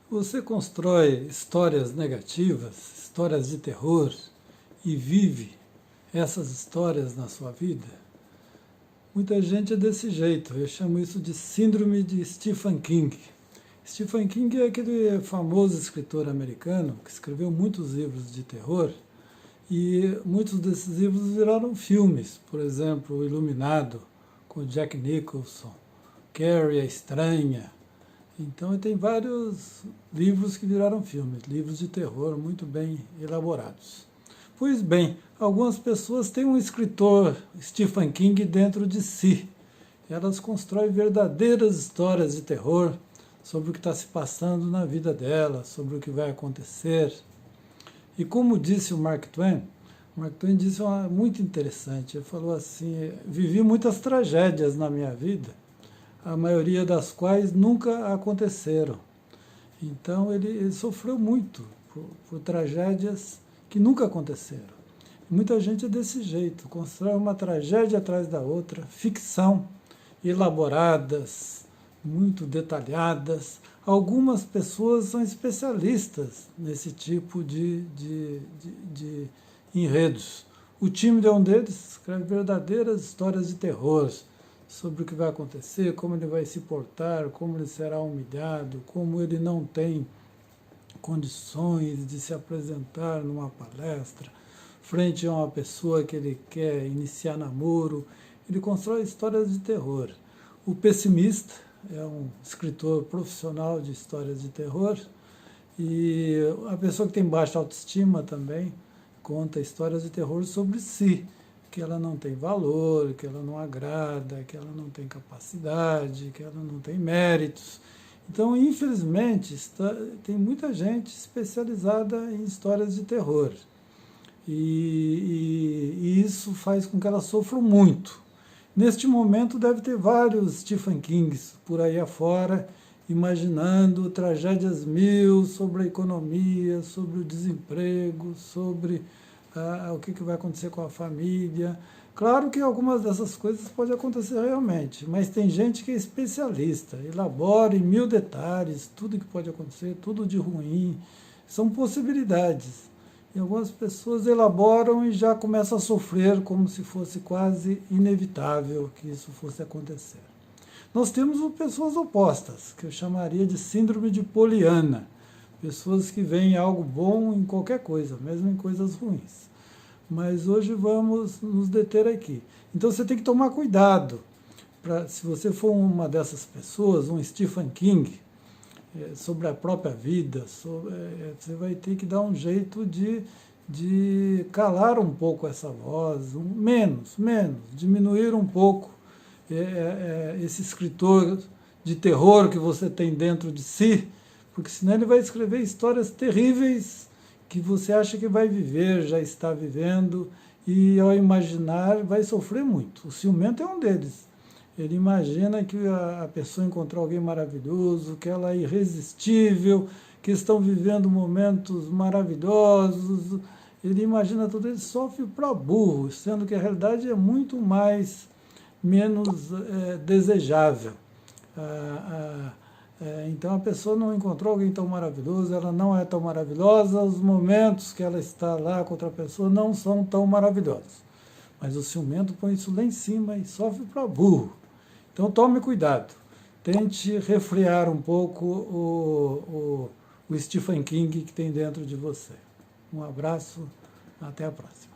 Você constrói histórias negativas, histórias de terror e vive essas histórias na sua vida? Muita gente é desse jeito, eu chamo isso de síndrome de Stephen King. Stephen King é aquele famoso escritor americano que escreveu muitos livros de terror e muitos desses livros viraram filmes, por exemplo, O Iluminado, com Jack Nicholson, Carrie a Estranha. Então tem vários livros que viraram filmes, livros de terror muito bem elaborados. Pois bem, algumas pessoas têm um escritor Stephen King dentro de si. Elas constroem verdadeiras histórias de terror sobre o que está se passando na vida delas, sobre o que vai acontecer. E como disse o Mark Twain disse uma muito interessante, ele falou assim: vivi muitas tragédias na minha vida, a maioria das quais nunca aconteceram. Então ele sofreu muito por tragédias que nunca aconteceram. Muita gente é desse jeito, constrói uma tragédia atrás da outra, ficção, elaboradas, muito detalhadas. Algumas pessoas são especialistas nesse tipo de enredos. O Timmy é um deles, escreve verdadeiras histórias de terror, sobre o que vai acontecer, como ele vai se portar, como ele será humilhado, como ele não tem condições de se apresentar numa palestra, frente a uma pessoa que ele quer iniciar namoro. Ele constrói histórias de terror. O Pessimista é um escritor profissional de histórias de terror, e a pessoa que tem baixa autoestima também conta histórias de terror sobre si, que ela não tem valor, que ela não agrada, que ela não tem capacidade, que ela não tem méritos. Então, infelizmente, tem muita gente especializada em histórias de terror. E isso faz com que elas sofram muito. Neste momento, deve ter vários Stephen Kings por aí afora, imaginando tragédias mil sobre a economia, sobre o desemprego, sobre o que vai acontecer com a família. Claro que algumas dessas coisas podem acontecer realmente, mas tem gente que é especialista, elabora em mil detalhes tudo que pode acontecer, tudo de ruim. São possibilidades. E algumas pessoas elaboram e já começam a sofrer como se fosse quase inevitável que isso fosse acontecer. Nós temos pessoas opostas, que eu chamaria de síndrome de Poliana. Pessoas que veem algo bom em qualquer coisa, mesmo em coisas ruins. Mas hoje vamos nos deter aqui. Então você tem que tomar cuidado. Se você for uma dessas pessoas, um Stephen King, sobre a própria vida, você vai ter que dar um jeito de calar um pouco essa voz, menos, diminuir um pouco esse escritor de terror que você tem dentro de si, porque senão ele vai escrever histórias terríveis que você acha que vai viver, já está vivendo, e ao imaginar vai sofrer muito. O ciumento é um deles. Ele imagina que a pessoa encontrou alguém maravilhoso, que ela é irresistível, que estão vivendo momentos maravilhosos. Ele imagina tudo, ele sofre para burro, sendo que a realidade é muito menos desejável. Então a pessoa não encontrou alguém tão maravilhoso, ela não é tão maravilhosa, os momentos que ela está lá com outra pessoa não são tão maravilhosos. Mas o ciumento põe isso lá em cima e sofre para burro. Então tome cuidado, tente refrear um pouco o Stephen King que tem dentro de você. Um abraço, até a próxima.